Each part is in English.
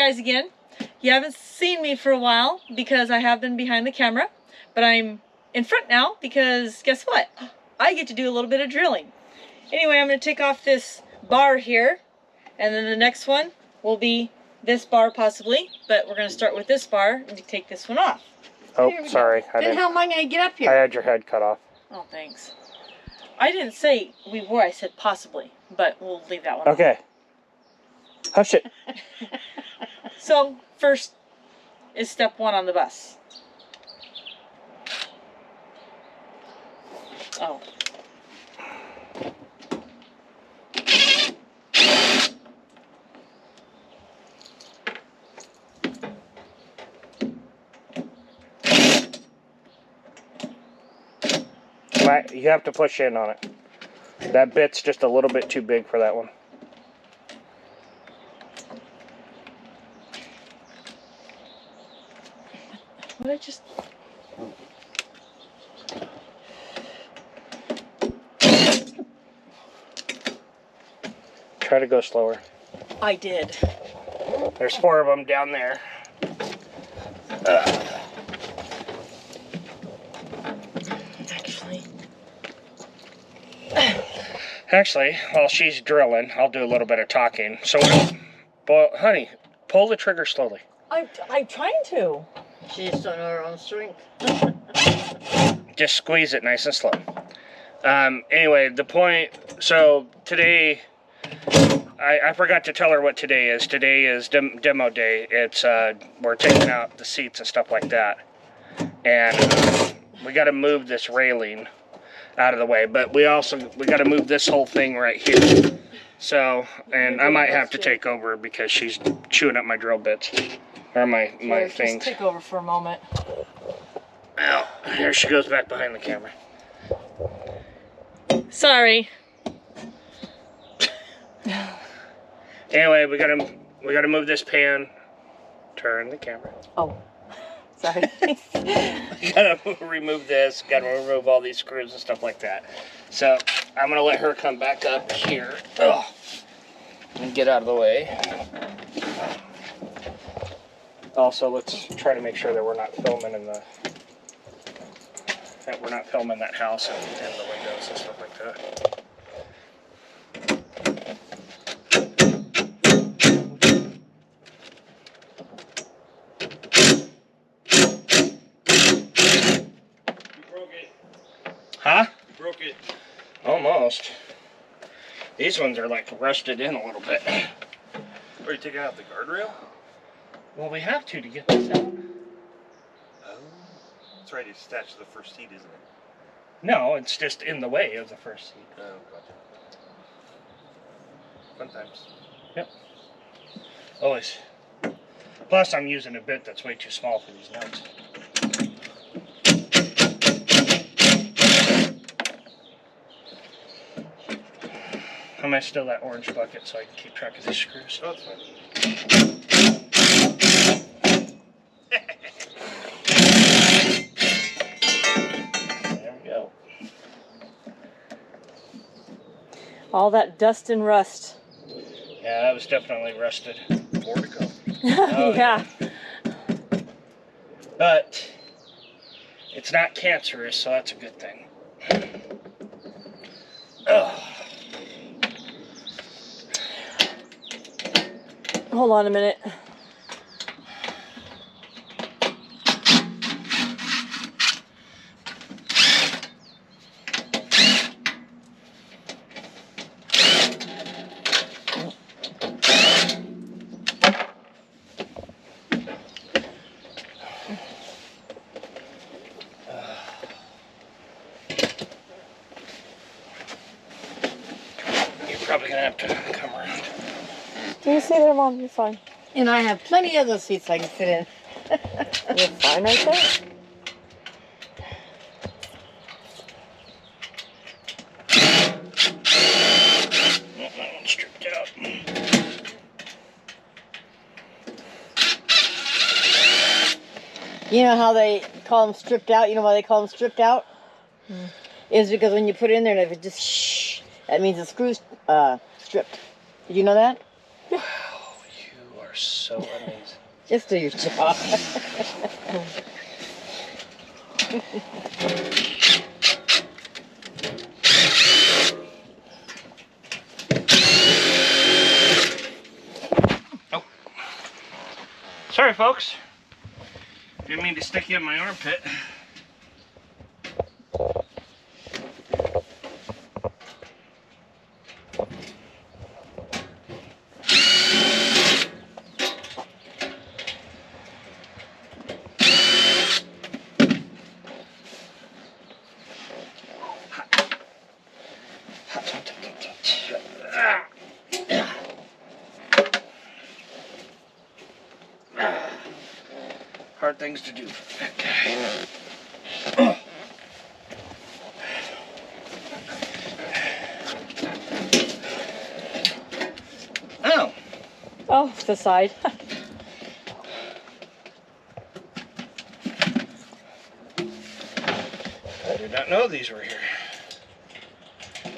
guys again. You haven't seen me for a while because I have been behind the camera, but I'm in front now because guess what? I get to do a little bit of drilling. Anyway, I'm going to take off this bar here, and then the next one will be this bar possibly, but we're going to start with this bar and take this one off. Oh, sorry. Then how am I going to get up here? I had your head cut off. Oh, thanks. I didn't say we were, I said possibly, but we'll leave that one Okay. Hush it. So, first is step one on the bus. Oh. You have to push in on it. That bit's just a little bit too big for that one. What I just... Try to go slower. I did. There's 4 of them down there. Actually, while she's drilling, I'll do a little bit of talking. So, well, honey, pull the trigger slowly. I'm trying to. She just don't know her own strength. Just squeeze it nice and slow. Anyway, the point, so today, I forgot to tell her what today is. Today is demo day. It's, we're taking out the seats and stuff like that. And we got to move this railing out of the way, but we got to move this whole thing right here. So, and I might have to take over because she's chewing up my drill bits, or my things. Just take over for a moment. Well, here she goes back behind the camera. Sorry. Anyway, we gotta move this pan. Turn the camera. Oh. Sorry. Gotta remove this, gotta remove all these screws and stuff like that. So, I'm gonna let her come back up here. Ugh. And get out of the way. Also, let's try to make sure that we're not filming that house and the windows and stuff like that. Huh? You broke it. Almost. These ones are like rusted in a little bit. Are you taking out the guardrail? Well, we have to get this out. Oh. That's right, it's attached to the first seat, isn't it? No, it's just in the way of the first seat. Oh, gotcha. Fun times. Yep. Always. Plus, I'm using a bit that's way too small for these nuts. I'm gonna steal that orange bucket so I can keep track of these screws. Oh, that's fine. There we go. All that dust and rust. Yeah, that was definitely rusted. More to come. Oh, yeah. But it's not cancerous, so that's a good thing. Ugh. Hold on a minute. You're probably gonna have to come around. Do you see there, Mom? You're fine. And I have plenty of those seats I can sit in. You're fine right there. That one's stripped out. You know how they call them stripped out? You know why they call them stripped out? Is because when you put it in there, and if it just shh, that means the screw's stripped. Did you know that? Oh, you are so so amazing. Just do your job. Oh. Sorry, folks. Didn't mean to stick you in my armpit. Hard things to do for that guy. Oh. Oh, the side. I did not know these were here.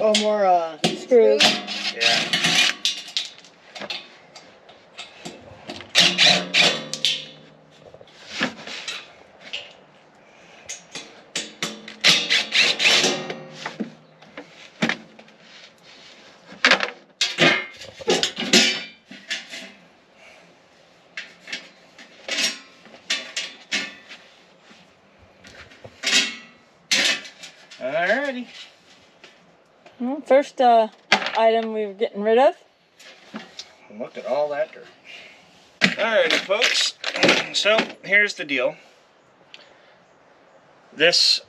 Oh, more screws. Yeah. Alrighty. Well, first item we were getting rid of. Look at all that dirt. Alrighty, folks. So, here's the deal. This,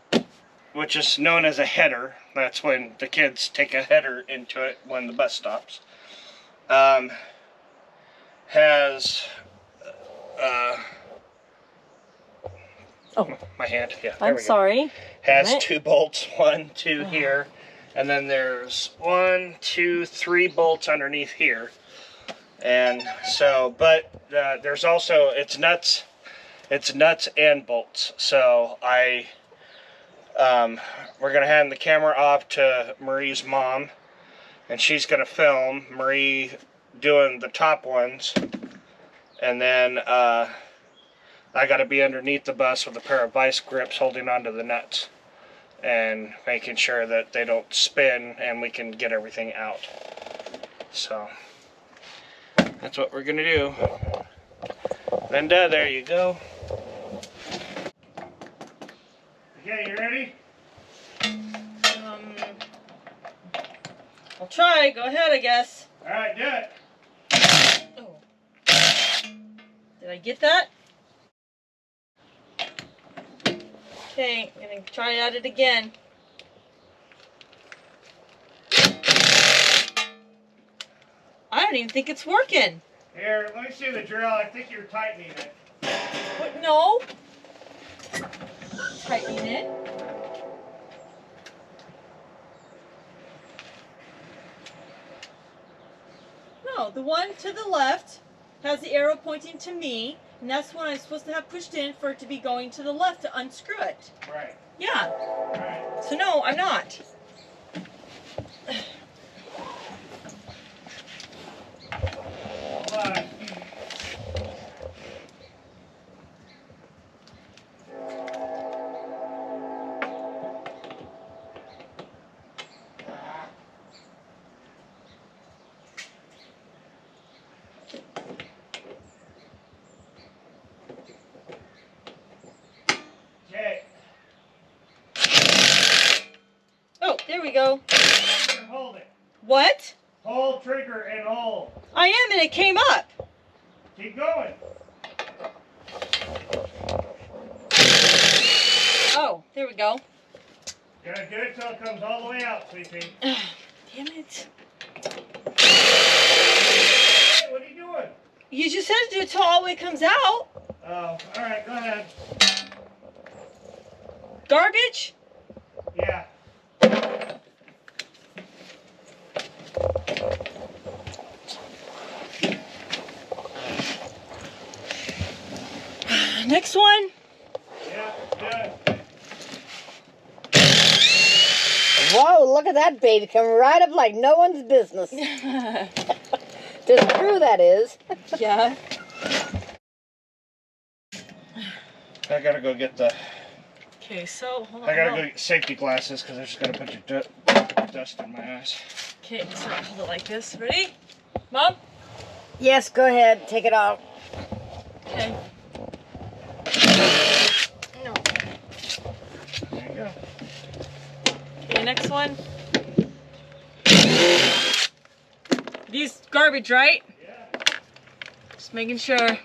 which is known as a header, that's when the kids take a header into it when the bus stops, has, Oh, my hand, yeah, there I'm we go. sorry. Has Right. 2 bolts, 1, 2 here, and then there's 1, 2, 3 bolts underneath here. And so, but there's also, it's nuts and bolts. So we're gonna hand the camera off to Marie's mom, and she's gonna film Marie doing the top ones, and then I gotta be underneath the bus with a pair of vice grips holding onto the nuts and making sure that they don't spin and we can get everything out. So that's what we're gonna do. Linda, there you go. Okay, you ready? I'll try. Go ahead, I guess. Alright, do it. Oh. Did I get that? Okay, I'm gonna try at it again. I don't even think it's working. Here, let me see the drill. I think you're tightening it. What? No. Tightening it. No, the one to the left has the arrow pointing to me, and that's what I'm supposed to have pushed in for it to be going to the left to unscrew it. Right. Yeah. Alright. So no, I'm not. Hold on. Okay. Oh, there we go. Hold it. What? Hold trigger and hold. I am, and it came up. Keep going. Oh, there we go. You're gonna do it till it comes all the way out, sweetie. Damn it. Hey, what are you doing? You just said to do it till all the way comes out. Oh, alright, go ahead. Garbage? Yeah. Next one. Yeah, good. Whoa, look at that baby come right up like no one's business. To screw, that is. Yeah. I gotta go get the. Okay, so hold on. I gotta go get safety glasses because they're just gonna put your dust in my eyes. Okay, so hold it like this. Ready? Mom? Yes, go ahead. Take it off. Okay. No. There you go. Okay, next one. These garbage, right? Yeah. Just making sure.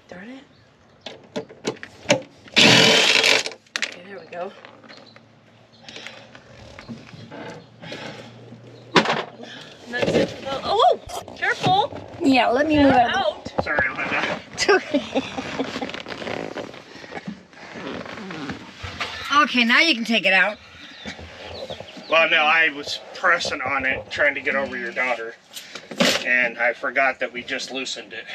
Darn it. Okay, there we go. And that's it for the. Oh, careful! Yeah, let me move They're out. out. Sorry, Linda. Okay, now you can take it out. Well, no, I was pressing on it, trying to get over your daughter, and I forgot that we just loosened it.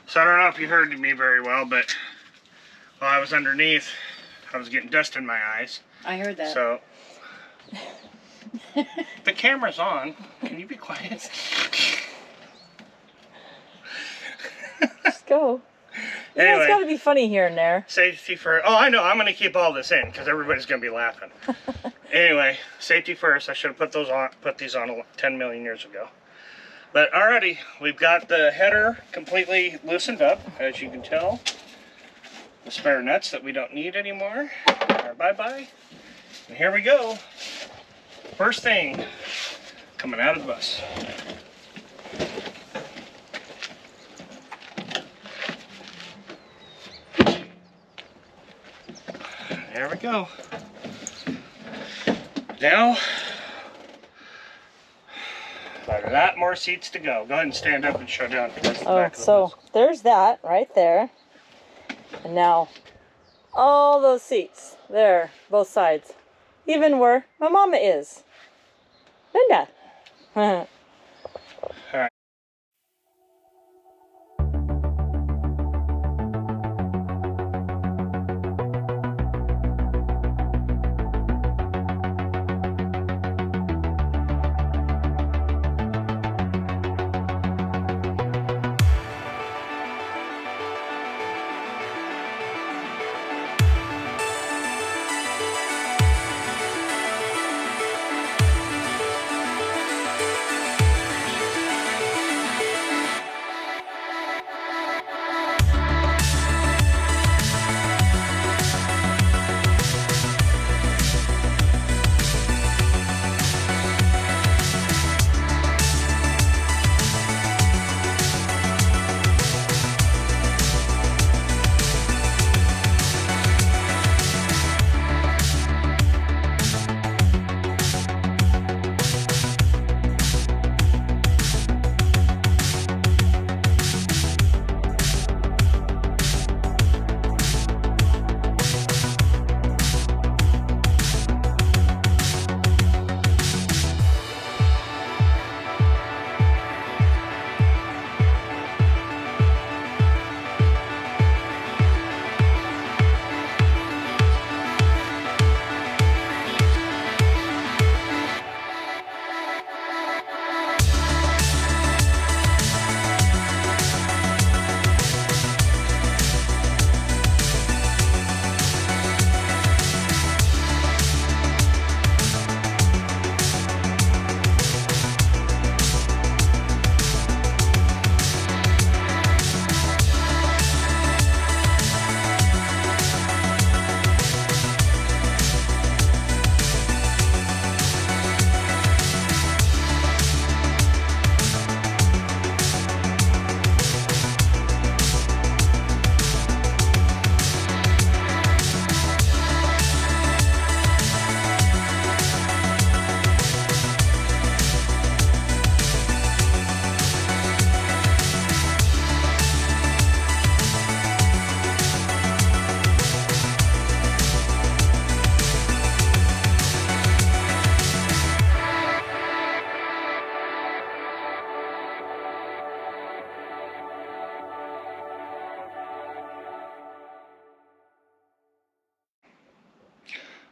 So I don't know if you heard me very well, but while I was underneath, I was getting dust in my eyes. I heard that. So the camera's on. Can you be quiet? Just go. Yeah, Anyway. it's got to be funny here and there. Safety first. Oh, I know. I'm going to keep all this in because everybody's going to be laughing. Anyway, safety first. I should have put these on 10 million years ago. But alrighty, we've got the header completely loosened up, as you can tell. The spare nuts that we don't need anymore are bye-bye. And here we go. First thing coming out of the bus. There we go. Now, a lot more seats to go. Go ahead and stand up and show down towards the back of the bus. There's that right there. And now all those seats there, both sides. Even where my mama is. Linda.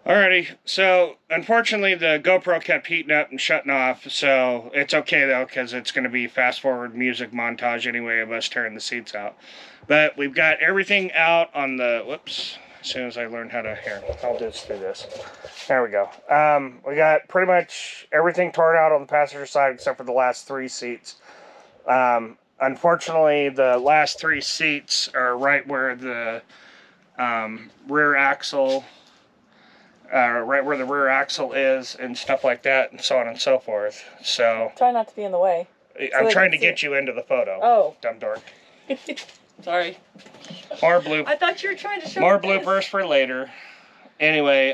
Alrighty, so unfortunately the GoPro kept heating up and shutting off, so it's okay though, because it's going to be fast forward music montage anyway of us tearing the seats out. But we've got everything out on the, whoops, as soon as I learn how to, here, I'll just do this. There we go. We got pretty much everything torn out on the passenger side except for the last 3 seats. Unfortunately, the last 3 seats are right where the rear axle, right where the rear axle is and stuff like that and so on and so forth. So Try not to be in the way. I'm trying to get you into the photo. Oh. Dumb dork. Sorry. More bloop. I thought you were trying to show More me this. bloopers for later. Anyway,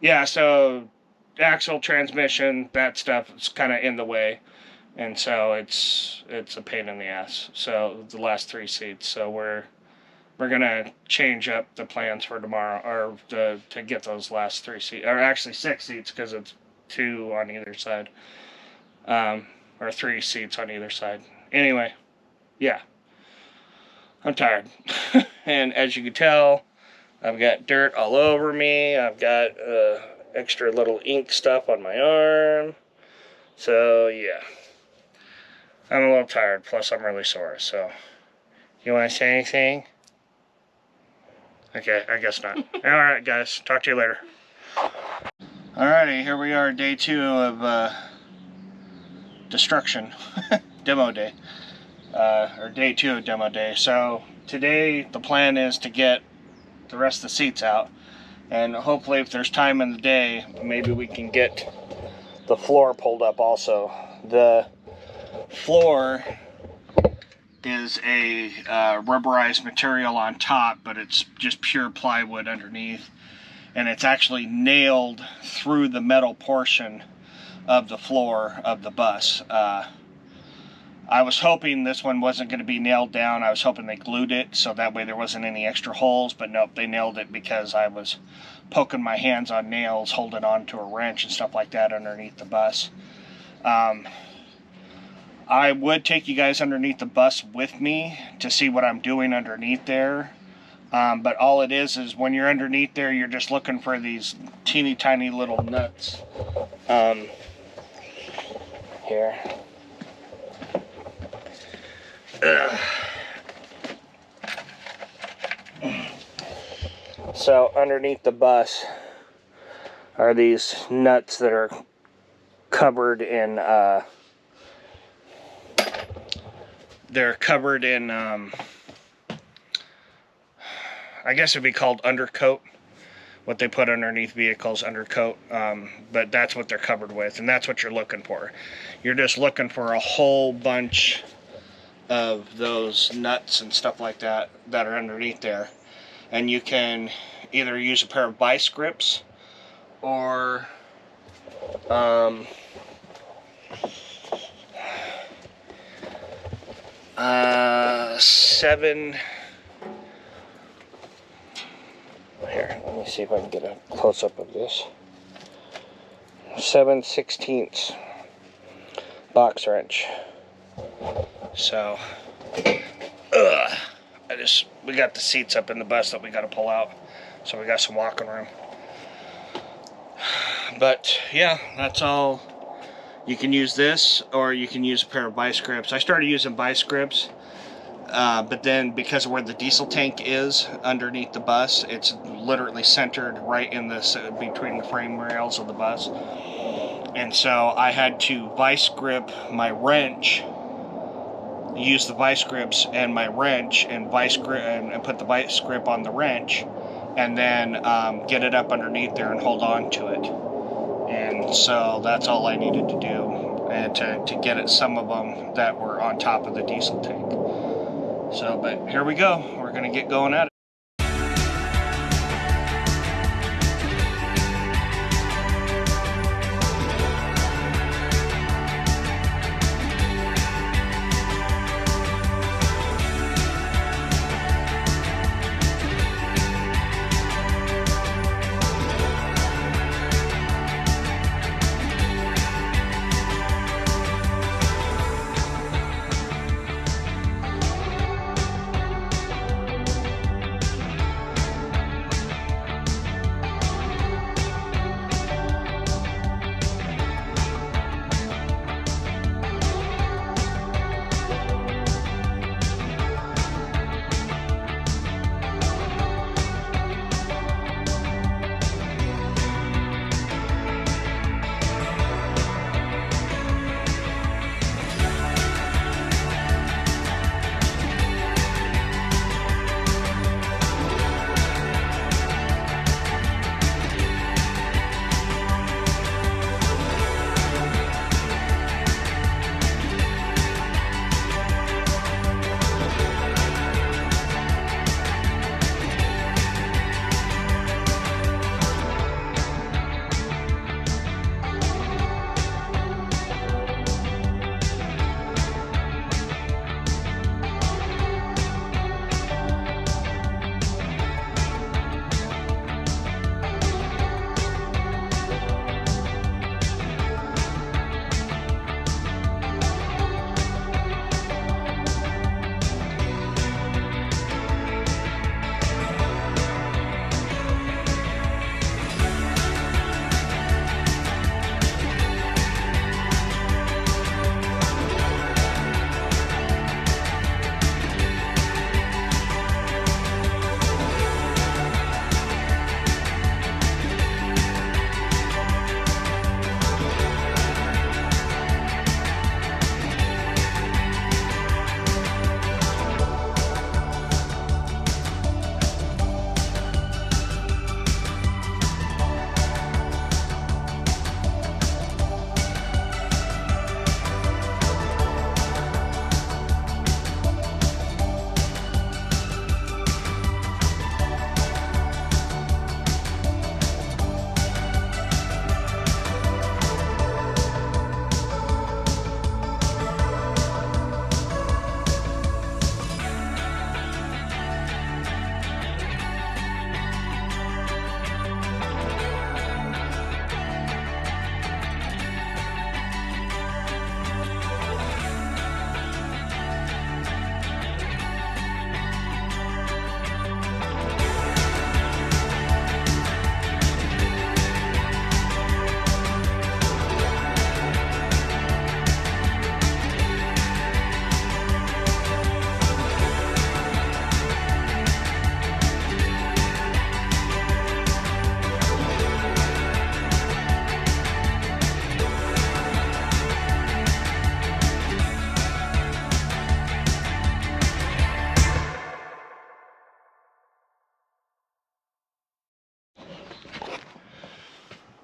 yeah, so axle, transmission, that stuff is kind of in the way. And so it's a pain in the ass. So the last 3 seats. So we're gonna change up the plans for tomorrow, or to get those last 3 seats, or actually 6 seats, because it's 2 on either side, or 3 seats on either side. Anyway, yeah, I'm tired, and as you can tell, I've got dirt all over me. I've got extra little ink stuff on my arm. So yeah, I'm a little tired. Plus, I'm really sore. So, you want to say anything? Okay, I guess not. Alright, guys. Talk to you later. Alrighty, here we are, day 2 of destruction. Demo day. Or day 2 of demo day. So, today the plan is to get the rest of the seats out. And hopefully, if there's time in the day, maybe we can get the floor pulled up also. The floor is a rubberized material on top, but it's just pure plywood underneath, and it's actually nailed through the metal portion of the floor of the bus. I was hoping this one wasn't going to be nailed down. I was hoping they glued it so that way there wasn't any extra holes, but nope, they nailed it because I was poking my hands on nails, holding on to a wrench and stuff like that underneath the bus. I would take you guys underneath the bus with me to see what I'm doing underneath there. But all it is when you're underneath there, you're just looking for these teeny tiny little nuts. Here. So underneath the bus are these nuts that are covered in I guess it'd be called undercoat, what they put underneath vehicles, undercoat, but that's what they're covered with, and that's what you're looking for. You're just looking for a whole bunch of those nuts and stuff like that that are underneath there, and you can either use a pair of vice grips or here, let me see if I can get a close-up of this. 7/16 box wrench. So, we got the seats up in the bus that we got to pull out, so we got some walking room. But yeah, that's all. You can use this, or you can use a pair of vice grips. I started using vice grips, but then because of where the diesel tank is underneath the bus, it's literally centered right in this between the frame rails of the bus, and so I had to vice grip my wrench. Use the vice grips and my wrench and put the vice grip on the wrench, and then get it up underneath there and hold on to it. And so that's all I needed to do, and to get at some of them that were on top of the diesel tank. So, but here we go. We're gonna get going at it.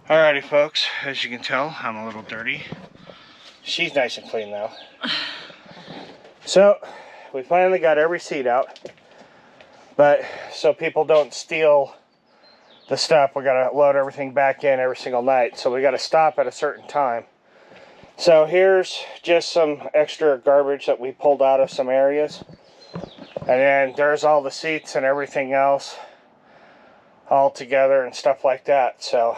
Alrighty, folks. As you can tell, I'm a little dirty. She's nice and clean, though. So, we finally got every seat out. But, so people don't steal the stuff, we gotta load everything back in every single night. So we gotta stop at a certain time. So here's just some extra garbage that we pulled out of some areas. And then there's all the seats and everything else all together and stuff like that. So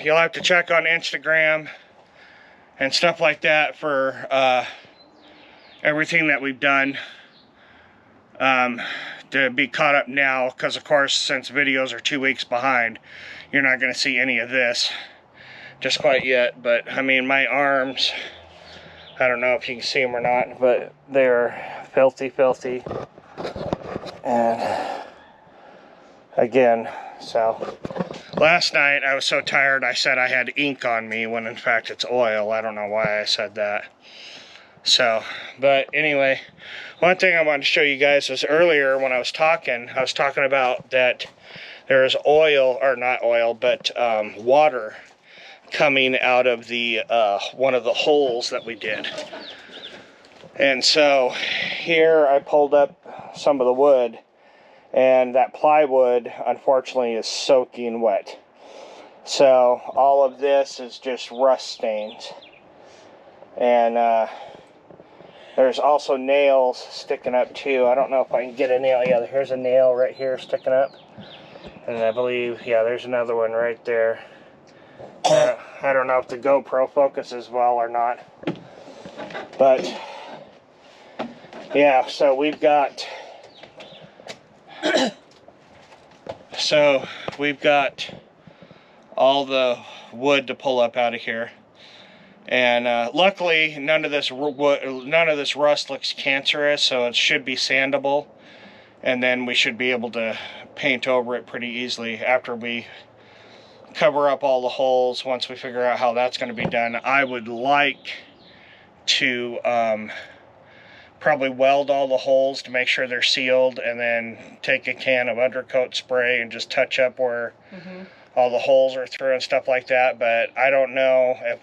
you'll have to check on Instagram and stuff like that for everything that we've done to be caught up now, because of course, since videos are 2 weeks behind, you're not going to see any of this just quite yet. But I mean, my arms, I don't know if you can see them or not, but they're filthy and again, so last night I was so tired I said I had ink on me when in fact it's oil. I don't know why I said that. So, but anyway, one thing I wanted to show you guys was earlier when I was talking about that there's oil, or not oil, but water coming out of the one of the holes that we did. And so here I pulled up some of the wood, and that plywood unfortunately is soaking wet. So all of this is just rust stains. And there's also nails sticking up too. I don't know if I can get a nail. Yeah, here's a nail right here sticking up. And I believe, yeah, there's another one right there. I don't know if the GoPro focuses well or not. But yeah, so we've got all the wood to pull up out of here. And luckily, none of this rust looks cancerous, so it should be sandable. And then we should be able to paint over it pretty easily after we cover up all the holes. Once we figure out how that's going to be done, I would like to probably weld all the holes to make sure they're sealed, and then take a can of undercoat spray and just touch up where all the holes are through and stuff like that. But I don't know if,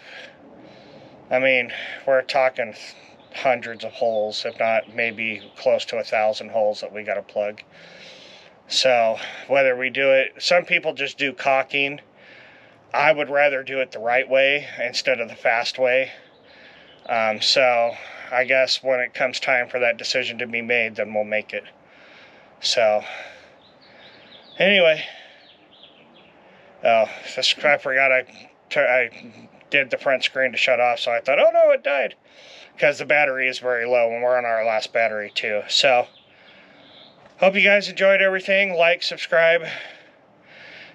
I mean, we're talking hundreds of holes, if not maybe close to 1,000 holes that we got to plug. So whether we do it, some people just do caulking. I would rather do it the right way instead of the fast way. So I guess when it comes time for that decision to be made, then we'll make it. So anyway, oh, I forgot I did the front screen to shut off, so I thought, oh no, it died, because the battery is very low and we're on our last battery too. So hope you guys enjoyed everything. Like, subscribe,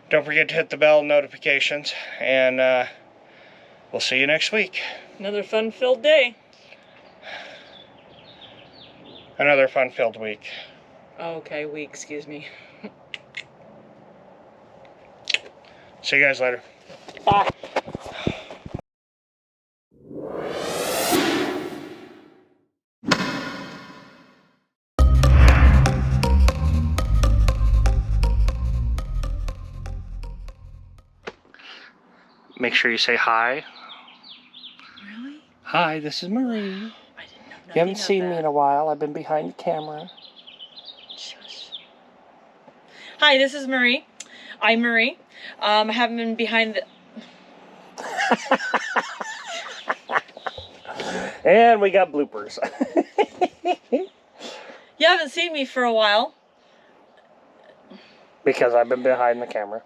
don't forget to hit the bell notifications, and we'll see you next week. Another fun-filled day. Another fun-filled week. Oh, okay, week, excuse me. See you guys later. Bye. Make sure you say hi. Really? Hi, this is Marie. I didn't know You haven't seen me in a while. I've been behind the camera. Shush. Hi, this is Marie. I'm Marie. I haven't been behind the... And we got bloopers. You haven't seen me for a while. Because I've been behind the camera.